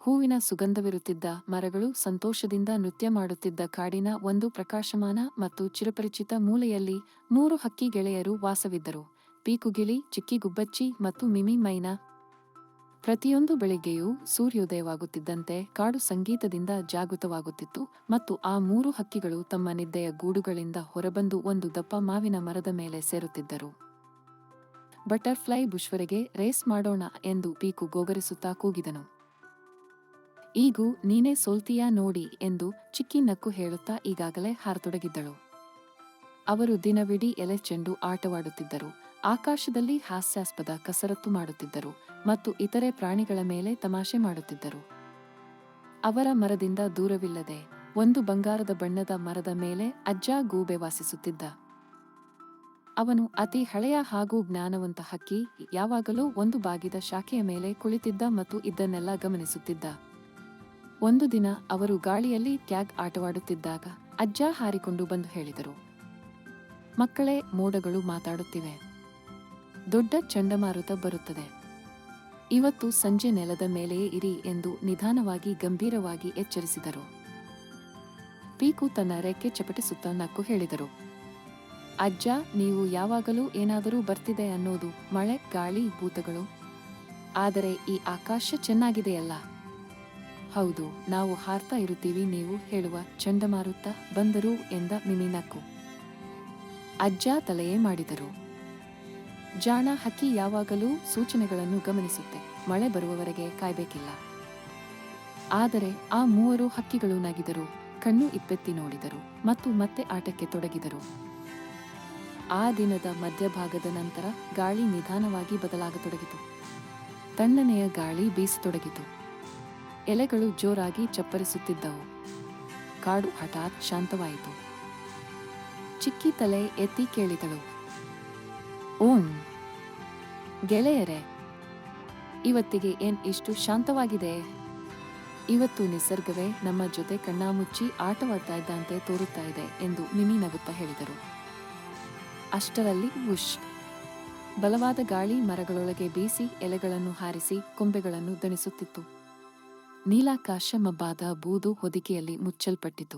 ಹೂವಿನ ಸುಗಂಧವಿರುತ್ತಿದ್ದ ಮರಗಳು ಸಂತೋಷದಿಂದ ನೃತ್ಯ ಮಾಡುತ್ತಿದ್ದ ಕಾಡಿನ ಒಂದು ಪ್ರಕಾಶಮಾನ ಮತ್ತು ಚಿರಪರಿಚಿತ ಮೂಲೆಯಲ್ಲಿ 3 ಹಕ್ಕಿ ಗೆಳೆಯರು ವಾಸವಿದ್ದರು. ಪೀಕುಗಿಳಿ, ಚಿಕ್ಕಿ ಗುಬ್ಬಚ್ಚಿ ಮತ್ತು ಮಿಮಿ ಮೈನಾ. ಪ್ರತಿಯೊಂದು ಬೆಳಿಗ್ಗೆಯೂ ಸೂರ್ಯೋದಯವಾಗುತ್ತಿದ್ದಂತೆ ಕಾಡು ಸಂಗೀತದಿಂದ ಜಾಗೃತವಾಗುತ್ತಿತ್ತು ಮತ್ತು ಆ 3 ಹಕ್ಕಿಗಳು ತಮ್ಮ ನಿದ್ದೆಯ ಗೂಡುಗಳಿಂದ ಹೊರಬಂದು ಒಂದು ದಪ್ಪ ಮಾವಿನ ಮರದ ಮೇಲೆ ಸೇರುತ್ತಿದ್ದರು. ಬಟರ್ಫ್ಲೈ ಬುಷ್ವರೆಗೆ ರೇಸ್ ಮಾಡೋಣ ಎಂದು ಪೀಕು ಗೋಗರಿಸುತ್ತಾ ಕೂಗಿದನು. ಈಗೂ ನೀನೇ ಸೋಲ್ತೀಯಾ ನೋಡಿ ಎಂದು ಚಿಕ್ಕಿ ನಕ್ಕು ಹೇಳುತ್ತಾ ಈಗಾಗಲೇ ಹಾರತೊಡಗಿದ್ದಳು. ಅವರು ದಿನವಿಡೀ ಎಲೆ ಚೆಂಡು ಆಟವಾಡುತ್ತಿದ್ದರು, ಆಕಾಶದಲ್ಲಿ ಹಾಸ್ಯಾಸ್ಪದ ಕಸರತ್ತು ಮಾಡುತ್ತಿದ್ದರು ಮತ್ತು ಇತರೆ ಪ್ರಾಣಿಗಳ ಮೇಲೆ ತಮಾಷೆ ಮಾಡುತ್ತಿದ್ದರು. ಅವರ ಮರದಿಂದ ದೂರವಿಲ್ಲದೆ ಒಂದು ಬಂಗಾರದ ಬಣ್ಣದ ಮರದ ಮೇಲೆ ಅಜ್ಜ ಗೂಬೆ ವಾಸಿಸುತ್ತಿದ್ದ. ಅವನು ಅತಿ ಹಳೆಯ ಹಾಗೂ ಜ್ಞಾನವಂತ ಹಕ್ಕಿ, ಯಾವಾಗಲೂ ಒಂದು ಬಾಗಿದ ಶಾಖೆಯ ಮೇಲೆ ಕುಳಿತಿದ್ದ ಮತ್ತು ಇದನ್ನೆಲ್ಲ ಗಮನಿಸುತ್ತಿದ್ದ. ಒಂದು ದಿನ ಅವರು ಗಾಳಿಯಲ್ಲಿ ಟ್ಯಾಗ್ ಆಟವಾಡುತ್ತಿದ್ದಾಗ ಅಜ್ಜ ಹಾರಿಕೊಂಡು ಬಂದು ಹೇಳಿದರು, ಮಕ್ಕಳೇ, ಮೋಡಗಳು ಮಾತಾಡುತ್ತಿವೆ. ದೊಡ್ಡ ಚಂಡಮಾರುತ ಬರುತ್ತದೆ. ಇವತ್ತು ಸಂಜೆ ನೆಲದ ಮೇಲೆಯೇ ಇರಿ ಎಂದು ನಿಧಾನವಾಗಿ ಗಂಭೀರವಾಗಿ ಎಚ್ಚರಿಸಿದರು. ಪೀಕು ತನ್ನ ರೆಕ್ಕೆ ಚಪಟಿಸುತ್ತಾ ನಕ್ಕು ಹೇಳಿದರು, ಅಜ್ಜ, ನೀವು ಯಾವಾಗಲೂ ಏನಾದರೂ ಬರ್ತಿದೆ ಅನ್ನೋದು ಮಳೆ, ಗಾಳಿ, ಭೂತಗಳು. ಆದರೆ ಈ ಆಕಾಶ ಚೆನ್ನಾಗಿದೆಯಲ್ಲ. ಹೌದು, ನಾವು ಹಾರ್ತಾ ಇರುತ್ತೀವಿ, ನೀವು ಹೇಳುವ ಚಂಡಮಾರುತ ಬಂದರು ಎಂದ ಮಿಮಿ ನಕ್ಕು. ಅಜ್ಜ ತಲೆಯೇ ಮಾಡಿದರು. ಜಾಣ ಹಕ್ಕಿ ಯಾವಾಗಲೂ ಸೂಚನೆಗಳನ್ನು ಗಮನಿಸುತ್ತೆ, ಮಳೆ ಬರುವವರೆಗೆ ಕಾಯ್ಬೇಕಿಲ್ಲ. ಆದರೆ ಆ 3 ಹಕ್ಕಿಗಳು ನಗಿದರು, ಕಣ್ಣು ಇಪ್ಪೆತ್ತಿ ನೋಡಿದರು ಮತ್ತು ಮತ್ತೆ ಆಟಕ್ಕೆ ತೊಡಗಿದರು. ಆ ದಿನದ ಮಧ್ಯಭಾಗದ ನಂತರ ಗಾಳಿ ನಿಧಾನವಾಗಿ ಬದಲಾಗತೊಡಗಿತು. ತಣ್ಣನೆಯ ಗಾಳಿ ಬೀಸತೊಡಗಿತು. ಎಲೆಗಳು ಜೋರಾಗಿ ಚಪ್ಪರಿಸುತ್ತಿದ್ದವು. ಕಾಡು ಹಠಾತ್ ಶಾಂತವಾಯಿತು. ಚಿಕ್ಕಿ ತಲೆ ಎತ್ತಿ ಕೇಳಿದಳು, ಓಂ ಗೆಳೆಯರೇ, ಇವತ್ತಿಗೆ ಏನ್ ಇಷ್ಟು ಶಾಂತವಾಗಿದೆ? ಇವತ್ತು ನಿಸರ್ಗವೇ ನಮ್ಮ ಜೊತೆ ಕಣ್ಣಾಮುಚ್ಚಿ ಆಟವಾಡ್ತಾ ಇದ್ದಂತೆ ತೋರುತ್ತಾ ಇದೆ ಎಂದು ಮಿಮಿ ನಗುತ್ತಾ ಹೇಳಿದರು. ಅಷ್ಟರಲ್ಲಿ ಉಶ್! ಬಲವಾದ ಗಾಳಿ ಮರಗಳೊಳಗೆ ಬೀಸಿ ಎಲೆಗಳನ್ನು ಹಾರಿಸಿ ಕೊಂಬೆಗಳನ್ನು ದಣಿಸುತ್ತಿತ್ತು. ನೀಲಾಕಾಶ ಮಬ್ಬಾದ ಬೂದು ಹೊದಿಕೆಯಲ್ಲಿ ಮುಚ್ಚಲ್ಪಟ್ಟಿತು.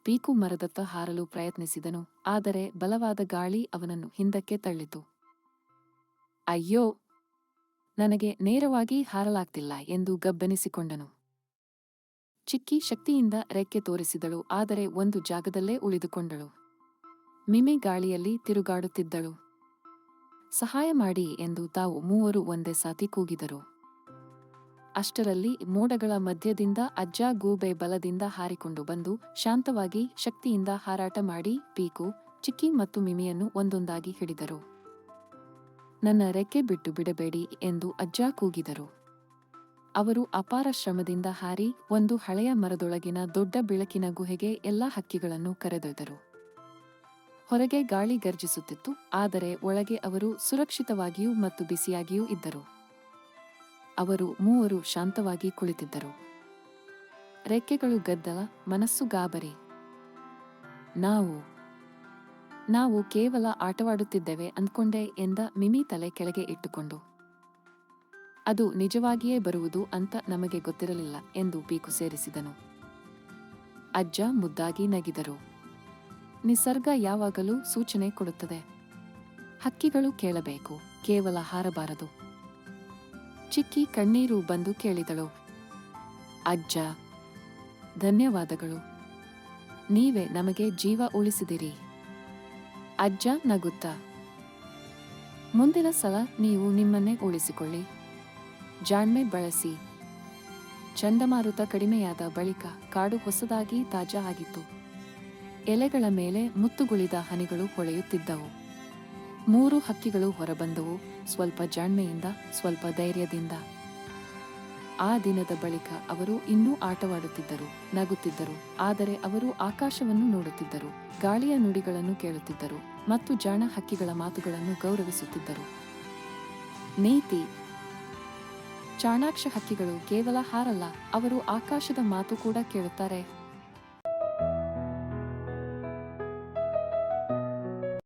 ಪೀಕು ಮರದತ್ತ ಹಾರಲು ಪ್ರಯತ್ನಿಸಿದನು, ಆದರೆ ಬಲವಾದ ಗಾಳಿ ಅವನನ್ನು ಹಿಂದಕ್ಕೆ ತಳ್ಳಿತು. ಅಯ್ಯೋ, ನನಗೆ ನೇರವಾಗಿ ಹಾರಲಾಗ್ತಿಲ್ಲ ಎಂದು ಗಬ್ಬೆನಿಸಿಕೊಂಡನು. ಚಿಕ್ಕಿ ಶಕ್ತಿಯಿಂದ ರೆಕ್ಕೆ ತೋರಿಸಿದಳು, ಆದರೆ ಒಂದು ಜಾಗದಲ್ಲೇ ಉಳಿದುಕೊಂಡಳು. ಮಿಮಿ ಗಾಳಿಯಲ್ಲಿ ತಿರುಗಾಡುತ್ತಿದ್ದಳು. ಸಹಾಯ ಮಾಡಿ ಎಂದು ತಾವು 3 ಒಂದೇ ಸಾತಿ ಕೂಗಿದರು. ಅಷ್ಟರಲ್ಲಿ ಮೋಡಗಳ ಮಧ್ಯದಿಂದ ಅಜ್ಜ ಗೂಬೆ ಬಲದಿಂದ ಹಾರಿಕೊಂಡು ಬಂದು ಶಾಂತವಾಗಿ ಶಕ್ತಿಯಿಂದ ಹಾರಾಟ ಮಾಡಿ ಪೀಕು, ಚಿಕ್ಕಿ ಮತ್ತು ಮಿಮಿಯನ್ನು ಒಂದೊಂದಾಗಿ ಹಿಡಿದರು. ನನ್ನ ರೆಕ್ಕೆ ಬಿಟ್ಟು ಬಿಡಬೇಡಿ ಎಂದು ಅಜ್ಜ ಕೂಗಿದರು. ಅವರು ಅಪಾರ ಶ್ರಮದಿಂದ ಹಾರಿ ಒಂದು ಹಳೆಯ ಮರದೊಳಗಿನ ದೊಡ್ಡ ಬೆಳಕಿನ ಗುಹೆಗೆ ಎಲ್ಲಾ ಹಕ್ಕಿಗಳನ್ನು ಕರೆದೊಯ್ದರು. ಹೊರಗೆ ಗಾಳಿ ಗರ್ಜಿಸುತ್ತಿತ್ತು, ಆದರೆ ಒಳಗೆ ಅವರು ಸುರಕ್ಷಿತವಾಗಿಯೂ ಮತ್ತು ಬಿಸಿಯಾಗಿಯೂ ಇದ್ದರು. ಅವರು 3 ಶಾಂತವಾಗಿ ಕುಳಿತಿದ್ದರು. ರೆಕ್ಕೆಗಳು ಗದ್ದಲ, ಮನಸ್ಸು ಗಾಬರಿ. ನಾವು ಕೇವಲ ಆಟವಾಡುತ್ತಿದ್ದೇವೆ ಅಂದ್ಕೊಂಡೆ ಎಂದ ಮಿಮಿ ತಲೆ ಕೆಳಗೆ ಇಟ್ಟುಕೊಂಡು. ಅದು ನಿಜವಾಗಿಯೇ ಬರುವುದು ಅಂತ ನಮಗೆ ಗೊತ್ತಿರಲಿಲ್ಲ ಎಂದು ಪೀಕು ಸೇರಿಸಿದನು. ಅಜ್ಜ ಮುದ್ದಾಗಿ ನಗಿದರು. ನಿಸರ್ಗ ಯಾವಾಗಲೂ ಸೂಚನೆ ಕೊಡುತ್ತದೆ. ಹಕ್ಕಿಗಳು ಕೇಳಬೇಕು, ಕೇವಲ ಹಾರಬಾರದು. ಚಿಕ್ಕಿ ಕಣ್ಣೀರು ಬಂದು ಕೇಳಿದಳು, ಅಜ್ಜ, ಧನ್ಯವಾದಗಳು. ನೀವೇ ನಮಗೆ ಜೀವ ಉಳಿಸಿದಿರಿ. ಅಜ್ಜ ನಗುತ್ತಾ, ಮುಂದಿನ ಸಲ ನೀವು ನಿಮ್ಮನ್ನೇ ಉಳಿಸಿಕೊಳ್ಳಿ. ಜಾಣ್ಮೆ ಬಳಸಿ. ಚಂಡಮಾರುತ ಕಡಿಮೆಯಾದ ಬಳಿಕ ಕಾಡು ಹೊಸದಾಗಿ ತಾಜಾ ಆಗಿತ್ತು. ಎಲೆಗಳ ಮೇಲೆ ಮುತ್ತುಗುಳಿದ ಹನಿಗಳು ಹೊಳೆಯುತ್ತಿದ್ದವು. 3 ಹಕ್ಕಿಗಳು ಹೊರಬಂದವು, ಸ್ವಲ್ಪ ಜಾಣ್ಮೆಯಿಂದ, ಸ್ವಲ್ಪ ಧೈರ್ಯದಿಂದ. ಆ ದಿನದ ಬಳಿಕ ಅವರು ಇನ್ನೂ ಆಟವಾಡುತ್ತಿದ್ದರು, ನಗುತ್ತಿದ್ದರು, ಆದರೆ ಅವರು ಆಕಾಶವನ್ನು ನೋಡುತ್ತಿದ್ದರು, ಗಾಳಿಯ ನುಡಿಗಳನ್ನು ಕೇಳುತ್ತಿದ್ದರು ಮತ್ತು ಜಾಣ ಹಕ್ಕಿಗಳ ಮಾತುಗಳನ್ನು ಗೌರವಿಸುತ್ತಿದ್ದರು. ನೀತಿ: ಚಾಣಾಕ್ಷ ಹಕ್ಕಿಗಳು ಕೇವಲ ಹಾರಲ್ಲ, ಅವರು ಆಕಾಶದ ಮಾತು ಕೂಡ ಕೇಳುತ್ತಾರೆ.